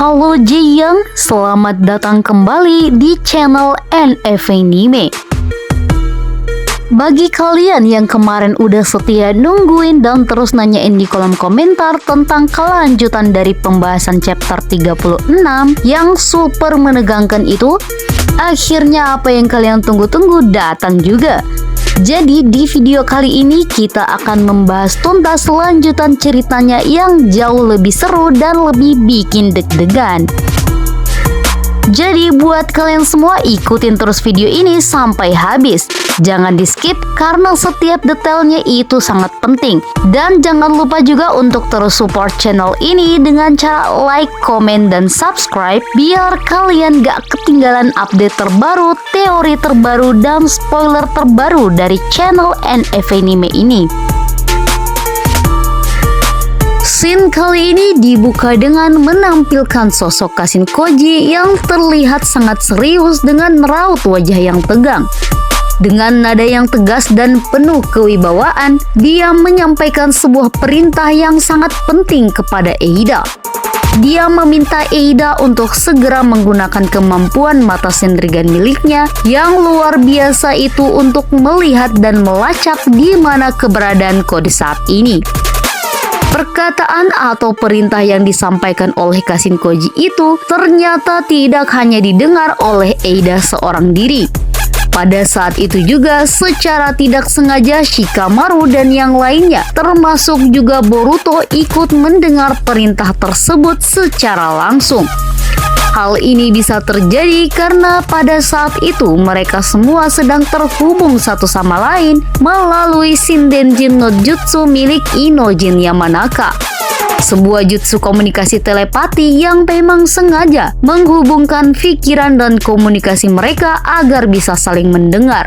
Halo Jeyang, selamat datang kembali di channel NF Anime. Bagi kalian yang kemarin udah setia nungguin dan terus nanyain di kolom komentar tentang kelanjutan dari pembahasan chapter 36 yang super menegangkan itu, akhirnya apa yang kalian tunggu-tunggu datang juga. Jadi di video kali ini kita akan membahas tuntas lanjutan ceritanya yang jauh lebih seru dan lebih bikin deg-degan. Jadi buat kalian semua ikutin terus video ini sampai habis. Jangan di skip karena setiap detailnya itu sangat penting. Dan jangan lupa juga untuk terus support channel ini dengan cara like, komen, dan subscribe biar kalian gak ketinggalan update terbaru, teori terbaru, dan spoiler terbaru dari channel NF Anime ini. Scene kali ini dibuka dengan menampilkan sosok Kashin Koji yang terlihat sangat serius dengan meraut wajah yang tegang. Dengan nada yang tegas dan penuh kewibawaan, dia menyampaikan sebuah perintah yang sangat penting kepada Eida. Dia meminta Eida untuk segera menggunakan kemampuan mata sendirian miliknya yang luar biasa itu untuk melihat dan melacak di mana keberadaan Kode saat ini. Perkataan atau perintah yang disampaikan oleh Kashin Koji itu ternyata tidak hanya didengar oleh Eida seorang diri. Pada saat itu juga secara tidak sengaja Shikamaru dan yang lainnya termasuk juga Boruto ikut mendengar perintah tersebut secara langsung. Hal ini bisa terjadi karena pada saat itu mereka semua sedang terhubung satu sama lain melalui Shindenjin no Jutsu milik Inojin Yamanaka. Sebuah jutsu komunikasi telepati yang memang sengaja menghubungkan pikiran dan komunikasi mereka agar bisa saling mendengar.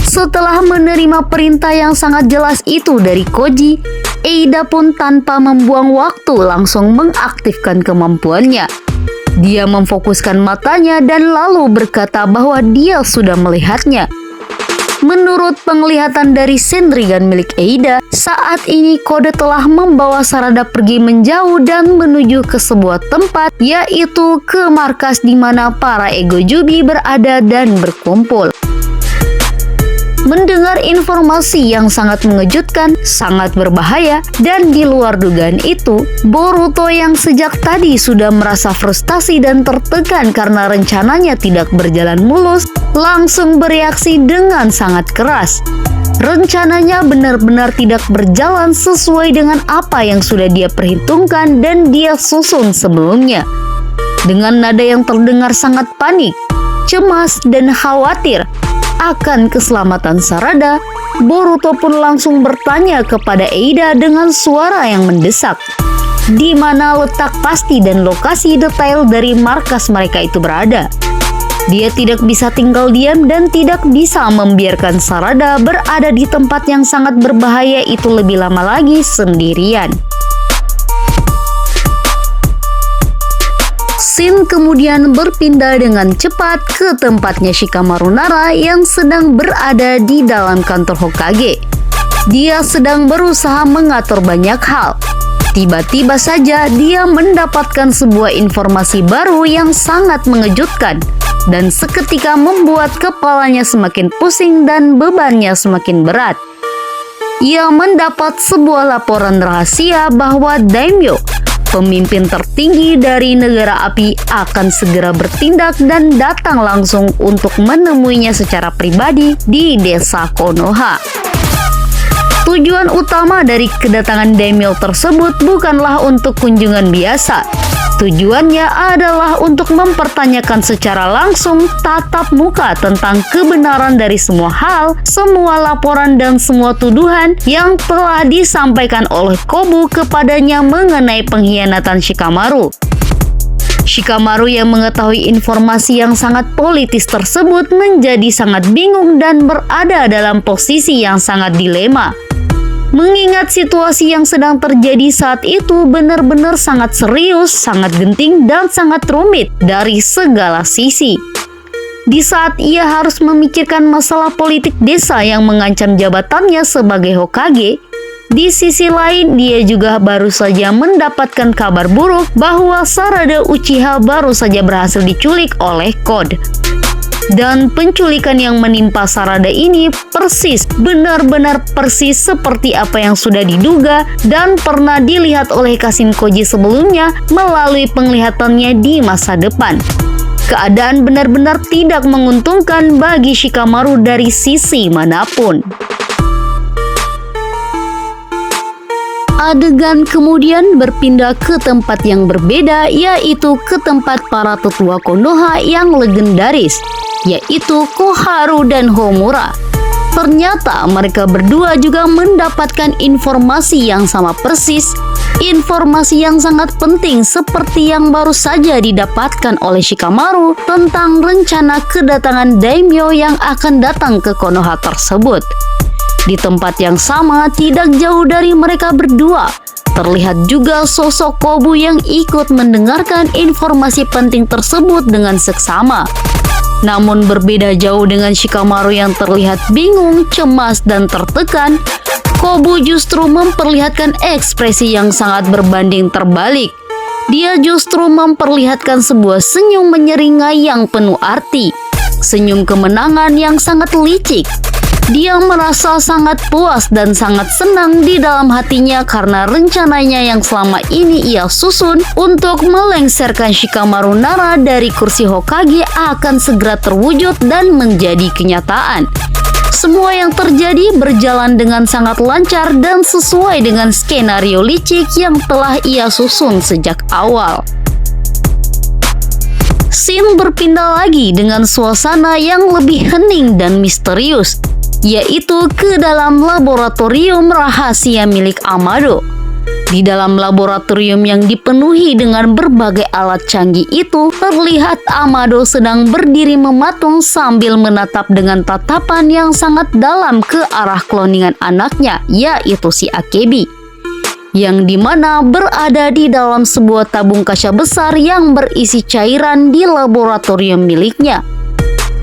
Setelah menerima perintah yang sangat jelas itu dari Koji, Eida pun tanpa membuang waktu langsung mengaktifkan kemampuannya. Dia memfokuskan matanya dan lalu berkata bahwa dia sudah melihatnya. Menurut penglihatan dari Shinrigan milik Eida, saat ini Kode telah membawa Sarada pergi menjauh dan menuju ke sebuah tempat, yaitu ke markas di mana para Ego Jubi berada dan berkumpul. Mendengar informasi yang sangat mengejutkan, sangat berbahaya, dan di luar dugaan itu, Boruto yang sejak tadi sudah merasa frustasi dan tertekan karena rencananya tidak berjalan mulus, langsung bereaksi dengan sangat keras. Rencananya benar-benar tidak berjalan sesuai dengan apa yang sudah dia perhitungkan dan dia susun sebelumnya. Dengan nada yang terdengar sangat panik, cemas, dan khawatir akan keselamatan Sarada, Boruto pun langsung bertanya kepada Eida dengan suara yang mendesak, di mana letak pasti dan lokasi detail dari markas mereka itu berada. Dia tidak bisa tinggal diam dan tidak bisa membiarkan Sarada berada di tempat yang sangat berbahaya itu lebih lama lagi sendirian. Scene kemudian berpindah dengan cepat ke tempatnya Shikamaru Nara yang sedang berada di dalam kantor Hokage. Dia sedang berusaha mengatur banyak hal. Tiba-tiba saja dia mendapatkan sebuah informasi baru yang sangat mengejutkan dan seketika membuat kepalanya semakin pusing dan bebannya semakin berat. Ia mendapat sebuah laporan rahasia bahwa Daimyo, pemimpin tertinggi dari negara api, akan segera bertindak dan datang langsung untuk menemuinya secara pribadi di desa Konoha. Tujuan utama dari kedatangan Daimyo tersebut bukanlah untuk kunjungan biasa. Tujuannya adalah untuk mempertanyakan secara langsung tatap muka tentang kebenaran dari semua hal, semua laporan dan semua tuduhan yang telah disampaikan oleh Kobu kepadanya mengenai pengkhianatan Shikamaru. Shikamaru yang mengetahui informasi yang sangat politis tersebut menjadi sangat bingung dan berada dalam posisi yang sangat dilema. Mengingat situasi yang sedang terjadi saat itu benar-benar sangat serius, sangat genting, dan sangat rumit dari segala sisi. Di saat ia harus memikirkan masalah politik desa yang mengancam jabatannya sebagai Hokage, Di sisi lain, dia juga baru saja mendapatkan kabar buruk bahwa Sarada Uchiha baru saja berhasil diculik oleh Code. Dan penculikan yang menimpa Sarada ini benar-benar persis seperti apa yang sudah diduga dan pernah dilihat oleh Kashin Koji sebelumnya melalui penglihatannya di masa depan. Keadaan benar-benar tidak menguntungkan bagi Shikamaru dari sisi manapun. Adegan kemudian berpindah ke tempat yang berbeda, yaitu ke tempat para tetua Konoha yang legendaris, yaitu Koharu dan Homura. Ternyata mereka berdua juga mendapatkan informasi yang sama persis, informasi yang sangat penting seperti yang baru saja didapatkan oleh Shikamaru tentang rencana kedatangan daimyo yang akan datang ke Konoha tersebut. Di tempat yang sama, tidak jauh dari mereka berdua, terlihat juga sosok Kobu yang ikut mendengarkan informasi penting tersebut dengan seksama. Namun berbeda jauh dengan Shikamaru yang terlihat bingung, cemas, dan tertekan, Kobu justru memperlihatkan ekspresi yang sangat berbanding terbalik. Dia justru memperlihatkan sebuah senyum menyeringai yang penuh arti, senyum kemenangan yang sangat licik. Dia merasa sangat puas dan sangat senang di dalam hatinya karena rencananya yang selama ini ia susun untuk melengsarkan Shikamaru Nara dari kursi Hokage akan segera terwujud dan menjadi kenyataan. Semua yang terjadi berjalan dengan sangat lancar dan sesuai dengan skenario licik yang telah ia susun sejak awal. Scene berpindah lagi dengan suasana yang lebih hening dan misterius, yaitu ke dalam laboratorium rahasia milik Amado. Di dalam laboratorium yang dipenuhi dengan berbagai alat canggih itu, terlihat Amado sedang berdiri mematung sambil menatap dengan tatapan yang sangat dalam ke arah kloningan anaknya, yaitu si Akebi, yang dimana berada di dalam sebuah tabung kaca besar yang berisi cairan di laboratorium miliknya.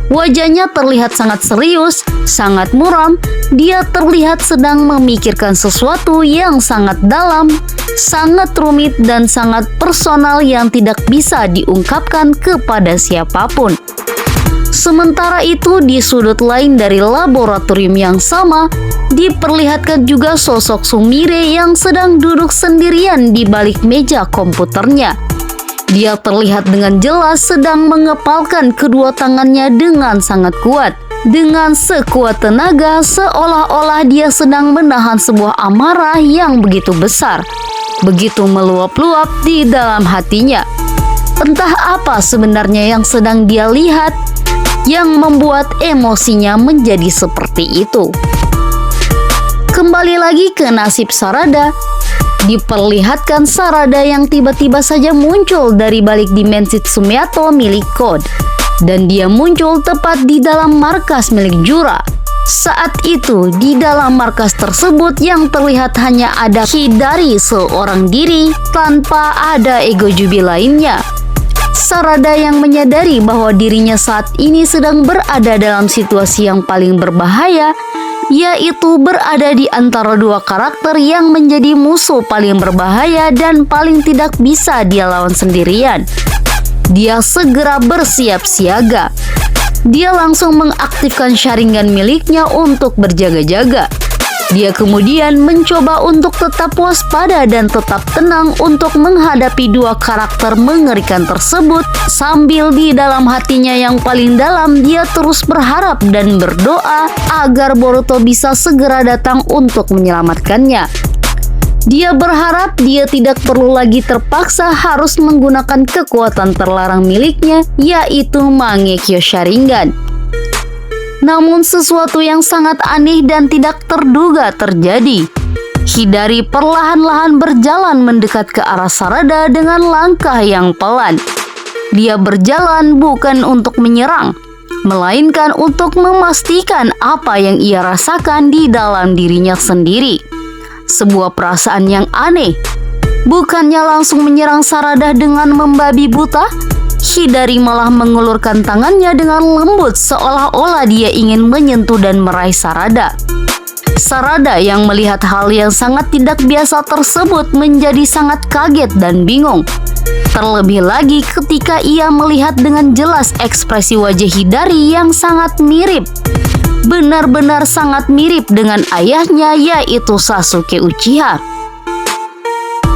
Wajahnya terlihat sangat serius, sangat muram. Dia terlihat sedang memikirkan sesuatu yang sangat dalam, sangat rumit, dan sangat personal yang tidak bisa diungkapkan kepada siapapun. Sementara itu, di sudut lain dari laboratorium yang sama, diperlihatkan juga sosok Sumire yang sedang duduk sendirian di balik meja komputernya. Dia terlihat dengan jelas sedang mengepalkan kedua tangannya dengan sangat kuat. Dengan sekuat tenaga, seolah-olah dia sedang menahan sebuah amarah yang begitu besar, begitu meluap-luap di dalam hatinya. Entah apa sebenarnya yang sedang dia lihat, yang membuat emosinya menjadi seperti itu. Kembali lagi ke nasib Sarada. Diperlihatkan Sarada yang tiba-tiba saja muncul dari balik dimensi Tsumeato milik Code, dan dia muncul tepat di dalam markas milik Jura. Saat itu, di dalam markas tersebut yang terlihat hanya ada Hidari seorang diri tanpa ada ego jubi lainnya. Sarada yang menyadari bahwa dirinya saat ini sedang berada dalam situasi yang paling berbahaya, yaitu berada di antara dua karakter yang menjadi musuh paling berbahaya dan paling tidak bisa dia lawan sendirian. Dia segera bersiap siaga. Dia langsung mengaktifkan Sharingan miliknya untuk berjaga-jaga. Dia kemudian mencoba untuk tetap waspada dan tetap tenang untuk menghadapi dua karakter mengerikan tersebut, sambil di dalam hatinya yang paling dalam dia terus berharap dan berdoa agar Boruto bisa segera datang untuk menyelamatkannya. Dia berharap dia tidak perlu lagi terpaksa harus menggunakan kekuatan terlarang miliknya, yaitu Mangekyo Sharingan. Namun sesuatu yang sangat aneh dan tidak terduga terjadi. Hidari perlahan-lahan berjalan mendekat ke arah Sarada dengan langkah yang pelan. Dia berjalan bukan untuk menyerang, melainkan untuk memastikan apa yang ia rasakan di dalam dirinya sendiri. Sebuah perasaan yang aneh. Bukannya langsung menyerang Sarada dengan membabi buta, Hidari malah mengulurkan tangannya dengan lembut seolah-olah dia ingin menyentuh dan meraih Sarada. Sarada yang melihat hal yang sangat tidak biasa tersebut menjadi sangat kaget dan bingung. Terlebih lagi ketika ia melihat dengan jelas ekspresi wajah Hidari yang sangat mirip. Benar-benar sangat mirip dengan ayahnya, yaitu Sasuke Uchiha.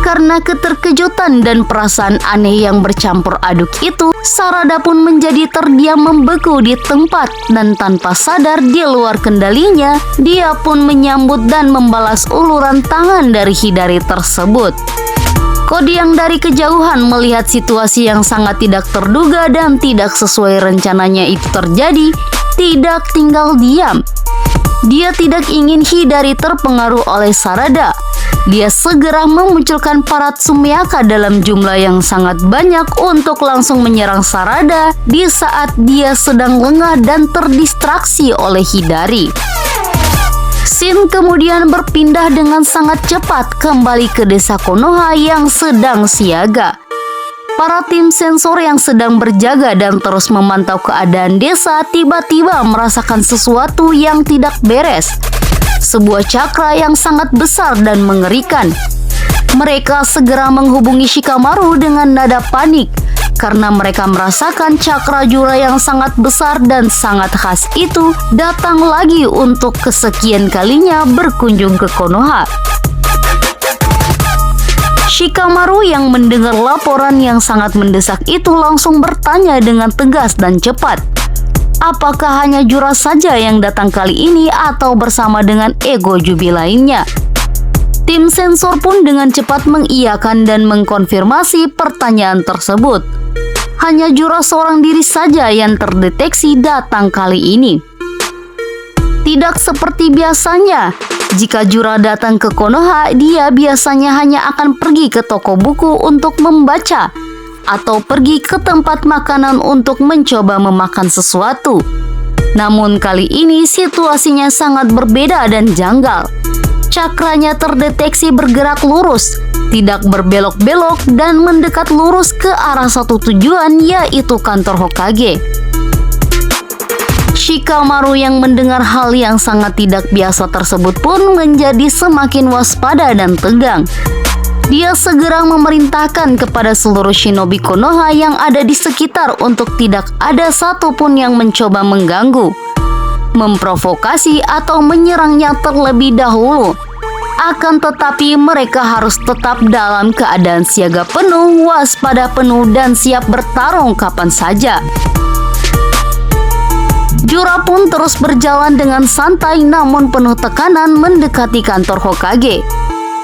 Karena keterkejutan dan perasaan aneh yang bercampur aduk itu, Sarada pun menjadi terdiam membeku di tempat, dan tanpa sadar di luar kendalinya, dia pun menyambut dan membalas uluran tangan dari Hidari tersebut. Koji yang dari kejauhan melihat situasi yang sangat tidak terduga dan tidak sesuai rencananya itu terjadi, tidak tinggal diam. Dia tidak ingin Hidari terpengaruh oleh Sarada. Dia segera memunculkan para Tsumeyaka dalam jumlah yang sangat banyak untuk langsung menyerang Sarada di saat dia sedang lengah dan terdistraksi oleh Hidari. Shin kemudian berpindah dengan sangat cepat kembali ke desa Konoha yang sedang siaga. Para tim sensor yang sedang berjaga dan terus memantau keadaan desa tiba-tiba merasakan sesuatu yang tidak beres. Sebuah cakra yang sangat besar dan mengerikan. Mereka segera menghubungi Shikamaru dengan nada panik karena mereka merasakan cakra jura yang sangat besar dan sangat khas itu datang lagi untuk kesekian kalinya berkunjung ke Konoha. Shikamaru yang mendengar laporan yang sangat mendesak itu langsung bertanya dengan tegas dan cepat. Apakah hanya Jura saja yang datang kali ini atau bersama dengan Ego Jubi lainnya? Tim sensor pun dengan cepat mengiyakan dan mengkonfirmasi pertanyaan tersebut. Hanya Jura seorang diri saja yang terdeteksi datang kali ini. Tidak seperti biasanya, jika Jura datang ke Konoha, dia biasanya hanya akan pergi ke toko buku untuk membaca atau pergi ke tempat makanan untuk mencoba memakan sesuatu. Namun kali ini situasinya sangat berbeda dan janggal. Cakranya terdeteksi bergerak lurus, tidak berbelok-belok dan mendekat lurus ke arah satu tujuan, yaitu kantor Hokage. Shikamaru yang mendengar hal yang sangat tidak biasa tersebut pun menjadi semakin waspada dan tegang. Dia segera memerintahkan kepada seluruh shinobi Konoha yang ada di sekitar untuk tidak ada satupun yang mencoba mengganggu, memprovokasi atau menyerangnya terlebih dahulu. Akan tetapi mereka harus tetap dalam keadaan siaga penuh, waspada penuh, dan siap bertarung kapan saja. Jura pun terus berjalan dengan santai namun penuh tekanan mendekati kantor Hokage.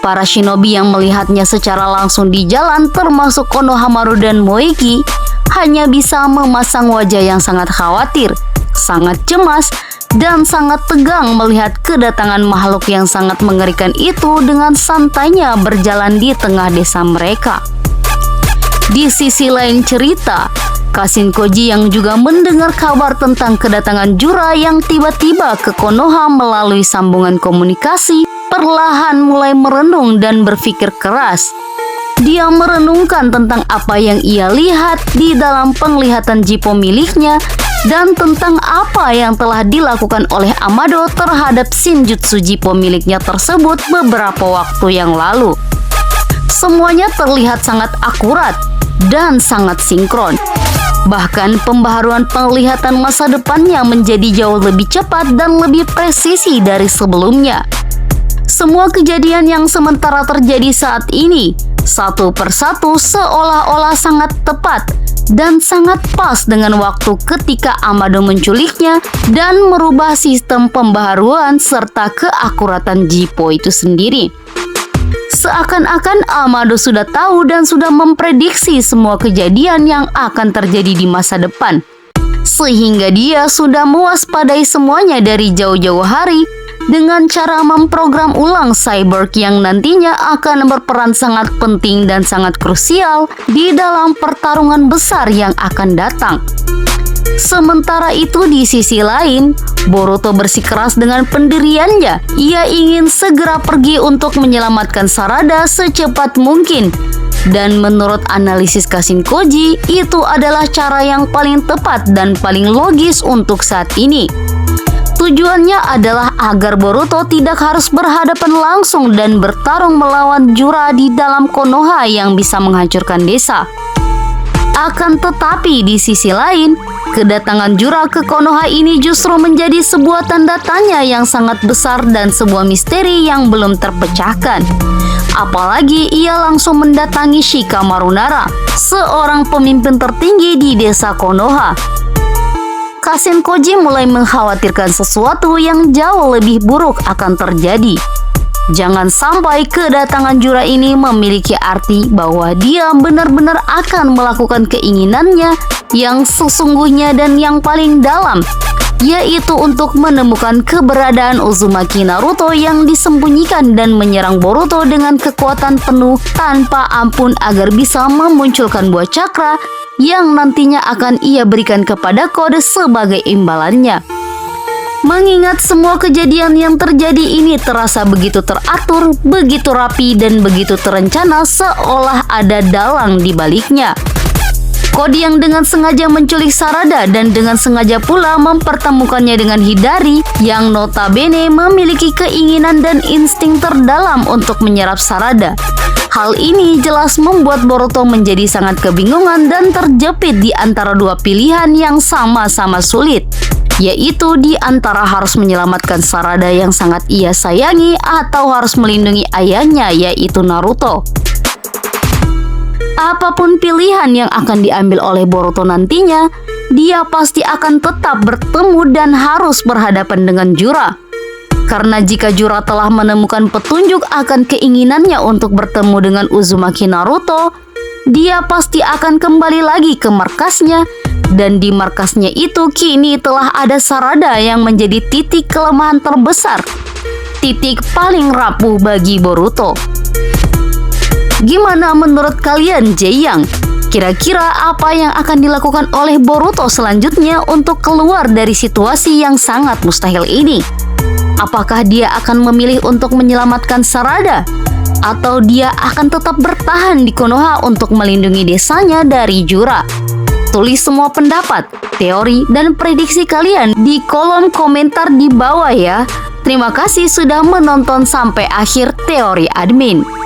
Para shinobi yang melihatnya secara langsung di jalan, termasuk Konohamaru dan Moeki, hanya bisa memasang wajah yang sangat khawatir, sangat cemas, dan sangat tegang melihat kedatangan makhluk yang sangat mengerikan itu dengan santainya berjalan di tengah desa mereka. Di sisi lain cerita, Kashin Koji yang juga mendengar kabar tentang kedatangan Jura yang tiba-tiba ke Konoha melalui sambungan komunikasi, perlahan mulai merenung dan berpikir keras. Dia merenungkan tentang apa yang ia lihat di dalam penglihatan Jippo miliknya dan tentang apa yang telah dilakukan oleh Amado terhadap Shinjutsu Jippo miliknya tersebut beberapa waktu yang lalu. Semuanya terlihat sangat akurat dan sangat sinkron. Bahkan pembaharuan penglihatan masa depannya menjadi jauh lebih cepat dan lebih presisi dari sebelumnya. Semua kejadian yang sementara terjadi saat ini, satu persatu seolah-olah sangat tepat dan sangat pas dengan waktu ketika Amado menculiknya dan merubah sistem pembaharuan serta keakuratan Jippo itu sendiri. Seakan-akan Amado sudah tahu dan sudah memprediksi semua kejadian yang akan terjadi di masa depan, sehingga dia sudah mewaspadai semuanya dari jauh-jauh hari dengan cara memprogram ulang cyborg yang nantinya akan berperan sangat penting dan sangat krusial di dalam pertarungan besar yang akan datang. Sementara itu di sisi lain, Boruto bersikeras dengan pendiriannya. Ia ingin segera pergi untuk menyelamatkan Sarada secepat mungkin. Dan menurut analisis Kashin Koji, itu adalah cara yang paling tepat dan paling logis untuk saat ini. Tujuannya adalah agar Boruto tidak harus berhadapan langsung dan bertarung melawan Jura di dalam Konoha yang bisa menghancurkan desa. Akan tetapi di sisi lain, kedatangan Jura ke Konoha ini justru menjadi sebuah tanda tanya yang sangat besar dan sebuah misteri yang belum terpecahkan. Apalagi ia langsung mendatangi Shikamaru Nara, seorang pemimpin tertinggi di desa Konoha. Kashin Koji mulai mengkhawatirkan sesuatu yang jauh lebih buruk akan terjadi. Jangan sampai kedatangan Jura ini memiliki arti bahwa dia benar-benar akan melakukan keinginannya yang sesungguhnya dan yang paling dalam, yaitu untuk menemukan keberadaan Uzumaki Naruto yang disembunyikan dan menyerang Boruto dengan kekuatan penuh tanpa ampun agar bisa memunculkan buah cakra yang nantinya akan ia berikan kepada Kode sebagai imbalannya. Mengingat semua kejadian yang terjadi ini terasa begitu teratur, begitu rapi, dan begitu terencana seolah ada dalang di baliknya. Kode yang dengan sengaja menculik Sarada dan dengan sengaja pula mempertemukannya dengan Hidari yang notabene memiliki keinginan dan insting terdalam untuk menyerap Sarada. Hal ini jelas membuat Boruto menjadi sangat kebingungan dan terjepit di antara dua pilihan yang sama-sama sulit, yaitu di antara harus menyelamatkan Sarada yang sangat ia sayangi atau harus melindungi ayahnya yaitu Naruto. Apapun pilihan yang akan diambil oleh Boruto nantinya, dia pasti akan tetap bertemu dan harus berhadapan dengan Jura. Karena jika Jura telah menemukan petunjuk akan keinginannya untuk bertemu dengan Uzumaki Naruto, dia pasti akan kembali lagi ke markasnya, dan di markasnya itu kini telah ada Sarada yang menjadi titik kelemahan terbesar, titik paling rapuh bagi Boruto. Gimana menurut kalian, Jae-young? Kira-kira apa yang akan dilakukan oleh Boruto selanjutnya untuk keluar dari situasi yang sangat mustahil ini? Apakah dia akan memilih untuk menyelamatkan Sarada? Atau dia akan tetap bertahan di Konoha untuk melindungi desanya dari Jura? Tulis semua pendapat, teori, dan prediksi kalian di kolom komentar di bawah ya. Terima kasih sudah menonton sampai akhir Teori Admin.